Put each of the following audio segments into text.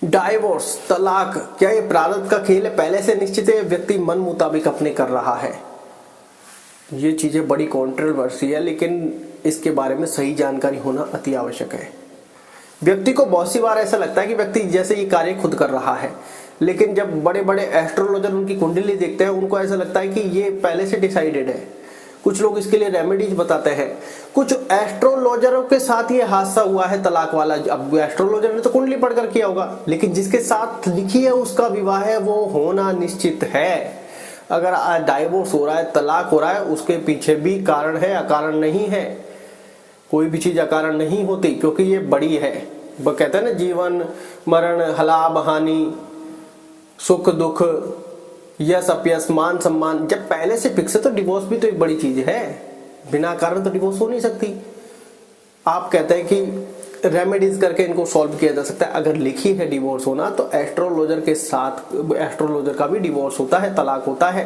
Divorce, तलाक, क्या ये प्रारब्ध का खेल है? पहले से निश्चित है, व्यक्ति मन मुताबिक अपने कर रहा है? ये चीजें बड़ी कंट्रोवर्सी है, लेकिन इसके बारे में सही जानकारी होना अति आवश्यक है। व्यक्ति को बहुत सी बार ऐसा लगता है कि व्यक्ति जैसे ये कार्य खुद कर रहा है, लेकिन जब बड़े बड़े एस्ट्रोलॉजर उनकी कुंडली देखते हैं, उनको ऐसा लगता है कि ये पहले से डिसाइडेड है। कुछ लोग इसके लिए रेमेडीज बताते हैं। कुछ एस्ट्रोलॉजरों के साथ ये हादसा हुआ है तलाक वाला। अब एस्ट्रोलॉजर ने तो कुंडली पढ़कर किया होगा, लेकिन जिसके साथ लिखी है उसका विवाह है, वो होना निश्चित है। अगर डाइवोर्स हो रहा है, तलाक हो रहा है, उसके पीछे भी कारण है, अकारण नहीं है। कोई भी चीज अकारण नहीं होती, क्योंकि ये बड़ी है। वो कहते हैं ना, जीवन मरण, हलाब हानि, सुख दुख, यश अपयश, मान सम्मान, जब पहले से फिक्स है तो डिवोर्स भी तो एक बड़ी चीज है। बिना कारण तो डिवोर्स हो नहीं सकती। आप कहते हैं कि रेमेडीज करके इनको सॉल्व किया जा सकता है। अगर लिखी है डिवोर्स होना, तो एस्ट्रोलॉजर के साथ एस्ट्रोलॉजर का भी डिवोर्स होता है, तलाक होता है।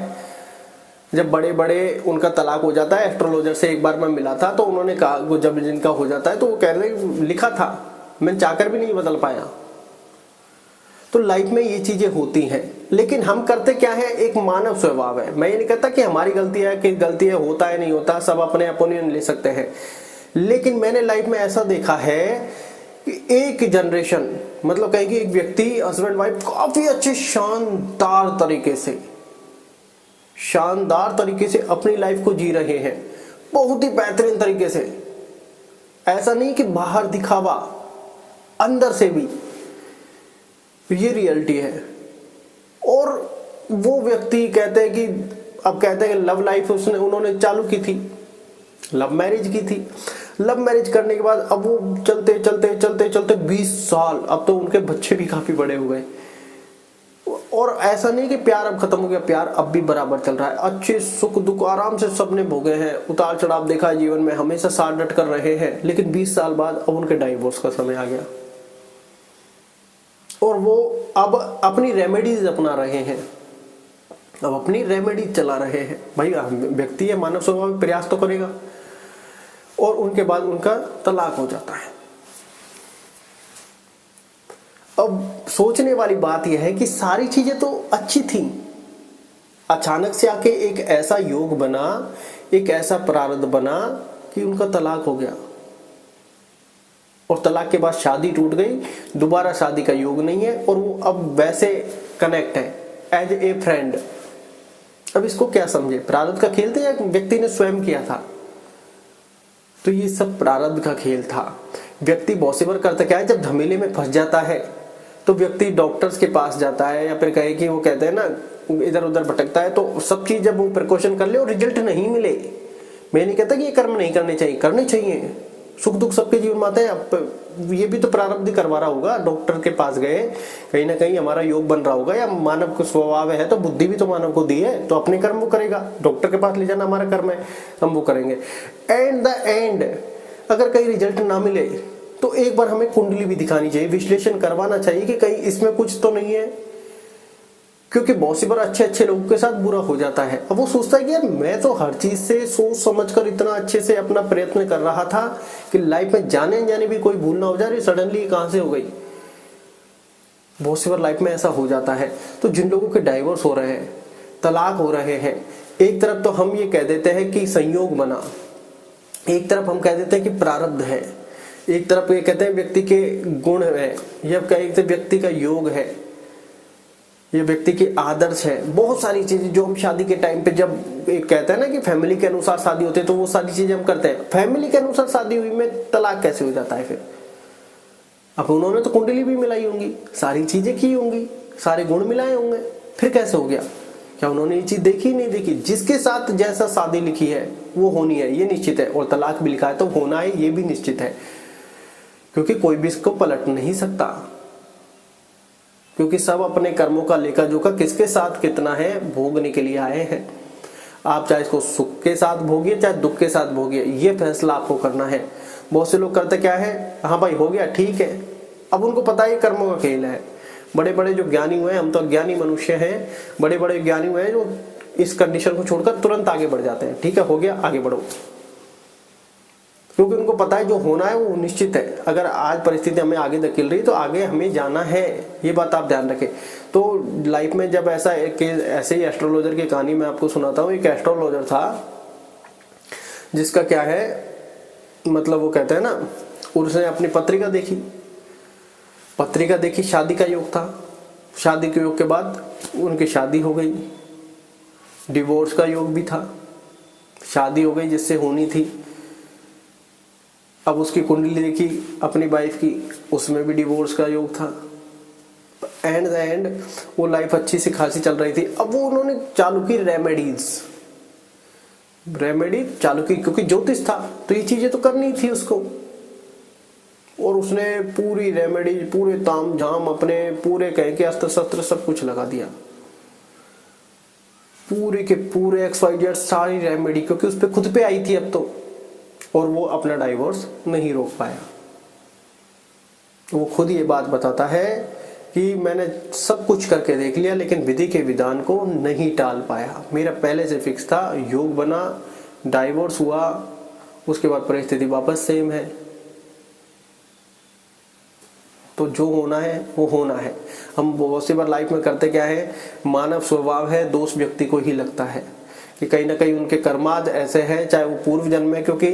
जब बड़े बड़े उनका तलाक हो जाता है, एस्ट्रोलॉजर से एक बार मैं मिला था, तो उन्होंने कहा, जब जिनका हो जाता है तो वो कह रहे लिखा था, मैं चाहकर भी नहीं बदल पाया। तो लाइफ में ये चीजें होती हैं, लेकिन हम करते क्या है, एक मानव स्वभाव है। मैं ये नहीं कहता कि हमारी गलती है, कि गलती है, होता है नहीं होता, सब अपने ओपिनियन ले सकते हैं। लेकिन मैंने लाइफ में ऐसा देखा है कि एक जनरेशन, मतलब कहेगी एक व्यक्ति, हस्बैंड वाइफ काफी अच्छे शानदार तरीके से अपनी लाइफ को जी रहे हैं, बहुत ही बेहतरीन तरीके से। ऐसा नहीं कि बाहर दिखावा, अंदर से भी। ये रियलिटी है। और वो व्यक्ति कहते हैं कि, अब कहते हैं लव लाइफ उन्होंने चालू की थी, लव मैरिज की थी। लव मैरिज करने के बाद अब वो चलते चलते चलते चलते 20 साल, अब तो उनके बच्चे भी काफी बड़े हो गए। और ऐसा नहीं कि प्यार अब खत्म हो गया, प्यार अब भी बराबर चल रहा है। अच्छे सुख दुख आराम से सबने भोगे हैं, उतार चढ़ाव देखा है जीवन में, हमेशा साथ डट कर रहे हैं। लेकिन 20 साल बाद अब उनके डाइवोर्स का समय आ गया, और वो अब अपनी रेमेडीज अपना रहे हैं, अब अपनी रेमेडीज चला रहे हैं। भाई व्यक्ति है, मानव स्वभाव, प्रयास तो करेगा। और उनके बाद उनका तलाक हो जाता है। अब सोचने वाली बात यह है कि सारी चीजें तो अच्छी थी, अचानक से आके एक ऐसा योग बना, एक ऐसा प्रारब्ध बना कि उनका तलाक हो गया। और तलाक के बाद शादी टूट गई, दोबारा शादी का योग नहीं है, और वो अब वैसे कनेक्ट है एज ए फ्रेंड। अब इसको क्या समझे, प्रारब्ध का खेल था या व्यक्ति ने स्वयं किया था? तो ये सब प्रारब्ध का खेल था। व्यक्ति बहुत सी बार करता क्या है, जब झमेले में फंस जाता है तो व्यक्ति डॉक्टर्स के पास जाता है, या फिर कहे कि वो कहते हैं ना, इधर उधर भटकता है। तो सब चीज जब वो प्रिकॉशन कर ले और रिजल्ट नहीं मिले, मैं नहीं कहता कि ये कर्म नहीं करने चाहिए, करने चाहिए। सुख दुख सबके जीवन में आते हैं। अब ये भी तो प्रारब्ध करवा रहा होगा। डॉक्टर के पास गए, कहीं ना कहीं हमारा योग बन रहा होगा, या मानव को स्वभाव है, तो बुद्धि भी तो मानव को दी है, तो अपने कर्म वो करेगा। डॉक्टर के पास ले जाना हमारा कर्म है, हम वो करेंगे। एंड द एंड अगर कहीं रिजल्ट ना मिले तो एक बार हमें कुंडली भी दिखानी चाहिए, विश्लेषण करवाना चाहिए कि कहीं इसमें कुछ तो नहीं है। क्योंकि बहुत सी बार अच्छे अच्छे लोगों के साथ बुरा हो जाता है। अब वो सोचता है कि यार मैं तो हर चीज से सोच समझकर इतना अच्छे से अपना प्रयत्न कर रहा था कि लाइफ में जाने जाने भी कोई भूल ना हो जाए, सडनली कहां से हो गई। बहुत सी बार लाइफ में ऐसा हो जाता है। तो जिन लोगों के डाइवोर्स हो रहे हैं, तलाक हो रहे हैं, एक तरफ तो हम ये कह देते हैं कि संयोग बना, एक तरफ हम कह देते हैं कि प्रारब्ध है, एक तरफ ये कहते हैं व्यक्ति के गुण है, या कहते व्यक्ति का योग है, ये व्यक्ति की आदर्श है। बहुत सारी चीजें जो हम शादी के टाइम पे, जब एक कहते हैं ना कि फैमिली के अनुसार शादी होती है, तो वो सारी चीजें हम करते हैं। फैमिली के अनुसार शादी हुई में तलाक कैसे हो जाता है फिर? अब उन्होंने तो कुंडली भी मिलाई होंगी, सारी चीजें की होंगी, सारे गुण मिलाए होंगे, फिर कैसे हो गया? क्या उन्होंने ये चीज देखी नहीं देखी? जिसके साथ जैसा शादी लिखी है वो होनी है, ये निश्चित है। और तलाक भी लिखा है तो होना है, ये भी निश्चित है। क्योंकि कोई भी इसको पलट नहीं सकता, क्योंकि सब अपने कर्मों का लेखा जोखा किसके साथ कितना है भोगने के लिए आए हैं। आप चाहे इसको सुख के साथ भोगिए, चाहे दुख के साथ भोगिए, ये फैसला आपको करना है। बहुत से लोग करते क्या है, हाँ भाई हो गया ठीक है, अब उनको पता है कर्मों का खेल है। बड़े बड़े जो ज्ञानी हुए हैं, हम तो अज्ञानी मनुष्य हैं, बड़े बड़े ज्ञानी हुए हैं जो इस कंडीशन को छोड़कर तुरंत आगे बढ़ जाते हैं। ठीक है हो गया, आगे बढ़ो। क्योंकि उनको पता है जो होना है वो निश्चित है। अगर आज परिस्थिति हमें आगे धकेल रही है तो आगे हमें जाना है, ये बात आप ध्यान रखें। तो लाइफ में जब ऐसा ऐसे ही एस्ट्रोलॉजर की कहानी मैं आपको सुनाता हूँ। एक एस्ट्रोलॉजर था जिसका क्या है, मतलब वो कहते हैं ना, उसने अपनी पत्रिका देखी, शादी का योग था। शादी के योग के बाद उनकी शादी हो गई, डिवोर्स का योग भी था, शादी हो गई जिससे होनी थी। अब उसकी कुंडली देखी अपनी वाइफ की, उसमें भी डिवोर्स का योग था। एंड द एंड वो लाइफ अच्छी सी खासी चल रही थी। अब वो उन्होंने चालू की रेमेडी चालू की, क्योंकि ज्योतिष था तो ये चीजें तो करनी थी उसको। और उसने पूरी रेमेडी, पूरे ताम झाम अपने पूरे कह के अस्त्र शस्त्र सब कुछ लगा दिया, पूरे के पूरे XYZ सारी रेमेडी, क्योंकि उस पर खुद पे आई थी अब तो। और वो अपना डाइवोर्स नहीं रोक पाया। वो खुद ये बात बताता है कि मैंने सब कुछ करके देख लिया लेकिन विधि के विधान को नहीं टाल पाया। मेरा पहले से फिक्स था, योग बना, डाइवोर्स हुआ, उसके बाद परिस्थिति वापस सेम है। तो जो होना है वो होना है। हम बहुत सी बार लाइफ में करते क्या है, मानव स्वभाव है, दोष व्यक्ति को ही लगता है कि कहीं ना कहीं उनके कर्माद ऐसे हैं, चाहे वो पूर्व जन्म में। क्योंकि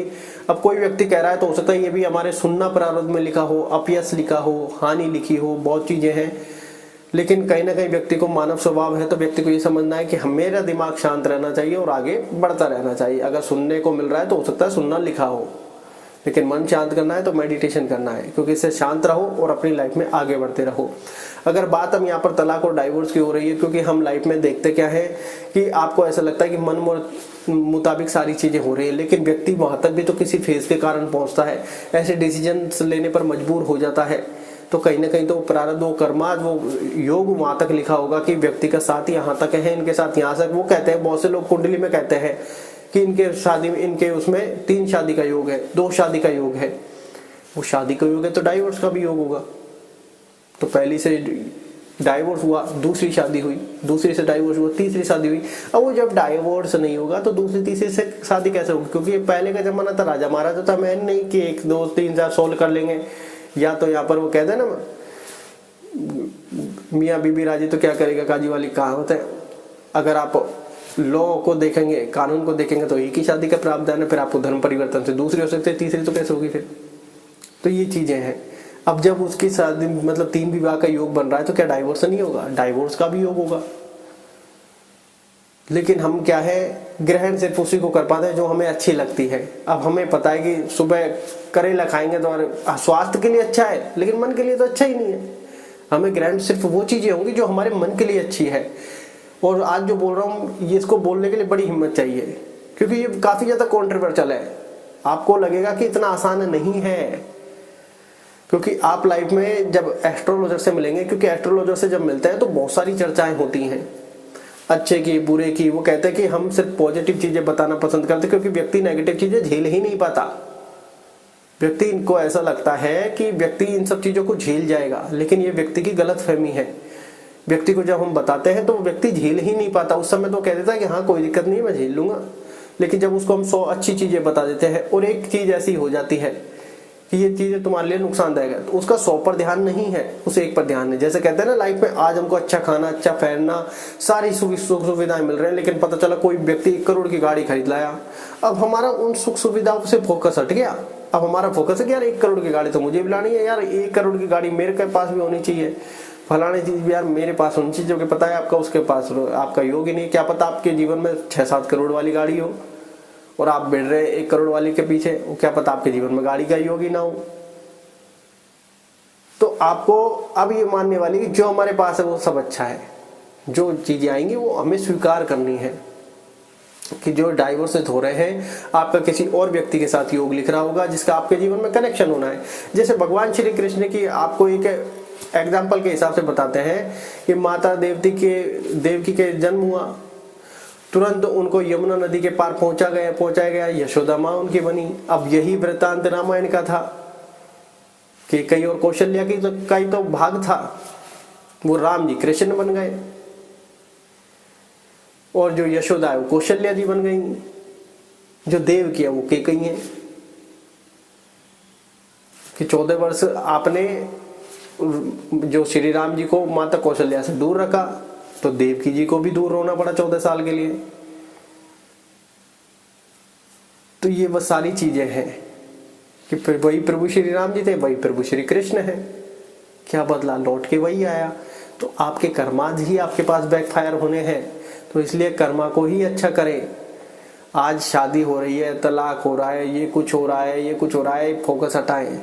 अब कोई व्यक्ति कह रहा है तो हो सकता है ये भी हमारे सुनना प्रारब्ध में लिखा हो, अपयश लिखा हो, हानि लिखी हो, बहुत चीजें हैं। लेकिन कहीं ना कहीं व्यक्ति को मानव स्वभाव है तो व्यक्ति को ये समझना है कि मेरा दिमाग शांत रहना चाहिए और आगे बढ़ता रहना चाहिए। अगर सुनने को मिल रहा है तो हो सकता है सुनना लिखा हो, लेकिन मन शांत करना है तो मेडिटेशन करना है, क्योंकि इससे शांत रहो और अपनी लाइफ में आगे बढ़ते रहो। अगर बात हम यहाँ पर तलाक और डाइवोर्स की हो रही है, क्योंकि हम लाइफ में देखते क्या है कि आपको ऐसा लगता है कि मन मुताबिक सारी चीजें हो रही है, लेकिन व्यक्ति वहां तक भी तो किसी फेज के कारण पहुंचता है, ऐसे डिसीजन लेने पर मजबूर हो जाता है। तो कहीं ना कहीं तो प्रारब्ध, वो कर्माद, वो योग वहां तक लिखा होगा कि व्यक्ति का साथ यहाँ तक है, इनके साथ यहाँ तक। वो कहते हैं, बहुत से लोग कुंडली में कहते हैं कि इनके शादी में, इनके उसमें 3 शादी का योग है, 2 शादी का योग है। वो शादी का योग है तो डाइवोर्स का भी योग होगा। तो पहली से डाइवोर्स हुआ, दूसरी शादी हुई, दूसरी से डाइवोर्स हुआ, तीसरी शादी हुई। अब वो जब डाइवोर्स नहीं होगा तो दूसरी तीसरी से शादी कैसे होगी? क्योंकि पहले का जमाना था, राजा महाराजा था, मैं नहीं कि 1 2 3 4 सोल्व कर लेंगे। या तो यहाँ पर वो कहते हैं ना, मियाँ बीबी राजी तो क्या करेगा काजी वाली कहावत है। अगर आप लॉ को देखेंगे, कानून को देखेंगे तो एक ही शादी का प्रावधान है, फिर आपको धर्म परिवर्तन से दूसरी हो सकती है, तीसरी तो कैसे होगी फिर? तो ये चीजें हैं। अब जब उसकी शादी, मतलब 3 विवाह का योग बन रहा है तो क्या डाइवोर्स नहीं होगा? डाइवोर्स का भी योग होगा। लेकिन हम क्या है, ग्रहण सिर्फ उसी को कर पाते हैं जो हमें अच्छी लगती है। अब हमें पता है कि सुबह करेला खाएंगे तो स्वास्थ्य के लिए अच्छा है, लेकिन मन के लिए तो अच्छा ही नहीं है। हमें ग्रहण सिर्फ वो चीजें होंगी जो हमारे मन के लिए अच्छी है। और आज जो बोल रहा हूँ, ये इसको बोलने के लिए बड़ी हिम्मत चाहिए, क्योंकि ये काफी ज्यादा कॉन्ट्रोवर्शियल है। आपको लगेगा कि इतना आसान नहीं है, क्योंकि आप लाइफ में जब एस्ट्रोलॉजर से मिलेंगे, क्योंकि एस्ट्रोलॉजर से जब मिलते हैं तो बहुत सारी चर्चाएं होती हैं, अच्छे की बुरे की। वो कहते हैं कि हम सिर्फ पॉजिटिव चीजें बताना पसंद करते, क्योंकि व्यक्ति नेगेटिव चीजें झेल ही नहीं पाता। व्यक्ति, इनको ऐसा लगता है कि व्यक्ति इन सब चीजों को झेल जाएगा, लेकिन ये व्यक्ति की गलत फहमी है। व्यक्ति को जब हम बताते हैं तो वो व्यक्ति झेल ही नहीं पाता। उस समय तो कह देता है कि हाँ कोई दिक्कत नहीं, मैं झेल लूंगा। लेकिन जब उसको हम 100 अच्छी चीजें बता देते हैं और एक चीज ऐसी हो जाती है कि ये चीजें तुम्हारे लिए नुकसानदायक है, तो उसका 100 पर ध्यान नहीं है, उस एक पर ध्यान है। जैसे कहते हैं ना, लाइफ में आज हमको अच्छा खाना, अच्छा पहनना, सारी सुख सुविधाएं मिल रहे हैं, लेकिन पता चला कोई व्यक्ति 1 करोड़ की गाड़ी खरीद लाया। अब हमारा उन सुख सुविधाओं से फोकस हट गया। अब हमारा फोकस है कि यार 1 करोड़ की गाड़ी तो मुझे भी लानी है, यार 1 करोड़ की गाड़ी मेरे पास भी होनी चाहिए, फलाने चीज भी यार मेरे पास होनी चाहिए। जो कि पता है आपका उसके पास आपका योग ही नहीं। क्या पता आपके जीवन में 6-7 करोड़ वाली गाड़ी हो और आप बढ़ रहे 1 करोड़ वाली के पीछे, क्या पता आपके जीवन में गाड़ी का योग ही ना हो। तो आपको अब ये मानने वाली कि जो हमारे पास है वो सब अच्छा है, जो चीजें आएंगी वो हमें स्वीकार करनी है। कि जो डाइवोर्स हो रहे हैं, आपका किसी और व्यक्ति के साथ योग लिख रहा होगा जिसका आपके जीवन में कनेक्शन होना है। जैसे भगवान श्री कृष्ण की आपको एक एग्जाम्पल के हिसाब से बताते हैं कि माता देवकी के जन्म हुआ, तुरंत उनको यमुना नदी के पार पहुंचाया गया, यशोदा माँ उनकी बनी। अब यही वृत्तांत रामायण का था कि कई और कौशल्या की तो कई तो भाग था, वो राम जी कृष्ण बन गए, और जो यशोदा है वो कौशल्या जी बन गई, जो देव की है वो केकई है। कि 14 वर्ष आपने जो श्री राम जी को माता कौशल्या से दूर रखा, तो देवकी जी को भी दूर होना पड़ा 14 साल के लिए। तो ये वो सारी चीजें हैं कि वही प्रभु श्री राम जी थे, वही प्रभु श्री कृष्ण है। क्या बदला? लौट के वही आया। तो आपके कर्माज ही आपके पास बैकफायर होने हैं, तो इसलिए कर्मा को ही अच्छा करें। आज शादी हो रही है, तलाक हो रहा है, ये कुछ हो रहा है, ये कुछ हो रहा है, फोकस हटाएं।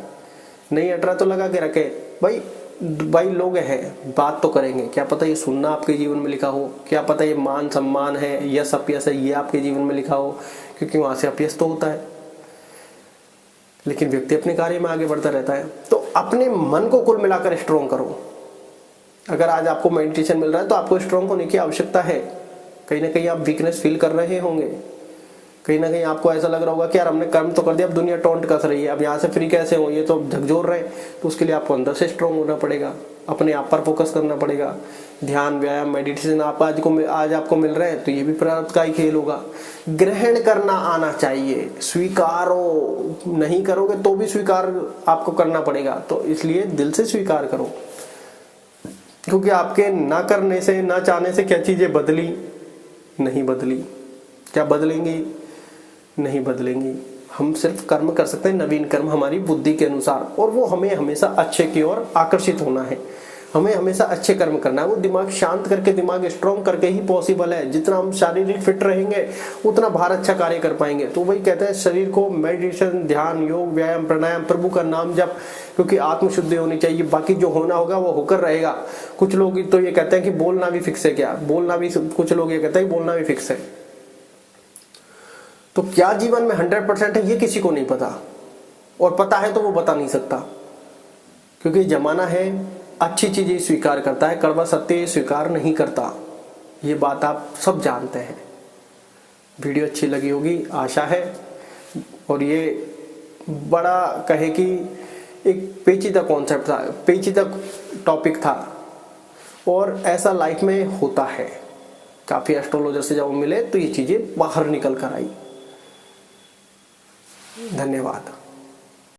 नहीं हट रहा तो लगा के रखे। भाई लोग हैं, बात तो करेंगे, क्या पता ये सुनना आपके जीवन में लिखा हो, क्या पता ये मान सम्मान है, यश अपयश है, ये आपके जीवन में लिखा हो, क्योंकि वहां से अपयश तो होता है। लेकिन व्यक्ति अपने कार्य में आगे बढ़ता रहता है। तो अपने मन को कुल मिलाकर स्ट्रॉन्ग करो। अगर आज आपको मेडिटेशन मिल रहा है तो आपको स्ट्रॉन्ग होने की आवश्यकता है। कहीं ना कहीं आप वीकनेस फील कर रहे होंगे, कहीं ना कहीं आपको ऐसा लग रहा होगा कि यार हमने कर्म तो कर दिया, अब दुनिया टॉन्ट कस रही है, अब यहाँ से फ्री कैसे हो, ये तो झकझोर रहे हैं। तो उसके लिए आपको अंदर से स्ट्रॉन्ग होना पड़ेगा, अपने आप पर फोकस करना पड़ेगा। ध्यान, व्यायाम, मेडिटेशन आप आज आपको मिल रहे हैं तो ये भी प्रारब्ध का ही खेल होगा। ग्रहण करना आना चाहिए, स्वीकारो। नहीं करोगे तो भी स्वीकार आपको करना पड़ेगा, तो इसलिए दिल से स्वीकार करो। क्योंकि आपके ना करने से, ना चाहने से क्या चीजें बदली? नहीं बदली। क्या बदलेंगी? नहीं बदलेंगी। हम सिर्फ कर्म कर सकते हैं, नवीन कर्म हमारी बुद्धि के अनुसार, और वो हमें हमेशा अच्छे की ओर आकर्षित होना है। हमें हमेशा अच्छे कर्म करना है। वो दिमाग शांत करके, दिमाग स्ट्रॉन्ग करके ही पॉसिबल है। जितना हम शारीरिक फिट रहेंगे उतना बाहर अच्छा कार्य कर पाएंगे। तो वही कहते हैं, शरीर को मेडिटेशन, ध्यान, योग, व्यायाम, प्राणायाम, प्रभु का नाम जप, क्योंकि आत्मशुद्धि होनी चाहिए। बाकी जो होना होगा वो होकर रहेगा। कुछ लोग तो ये कहते हैं कि बोलना भी फिक्स है। क्या बोलना भी? कुछ लोग ये कहते हैं कि बोलना भी फिक्स है। तो क्या जीवन में 100% है ये किसी को नहीं पता, और पता है तो वो बता नहीं सकता। क्योंकि जमाना है अच्छी चीजें स्वीकार करता है, कड़वा सत्य स्वीकार नहीं करता। ये बात आप सब जानते हैं। वीडियो अच्छी लगी होगी आशा है। और ये बड़ा कहे कि एक पेचीदा कॉन्सेप्ट था, पेचीदा टॉपिक था, और ऐसा लाइफ में होता है। काफी एस्ट्रोलॉजर से जब मिले तो ये चीजें बाहर निकल कर आई। धन्यवाद।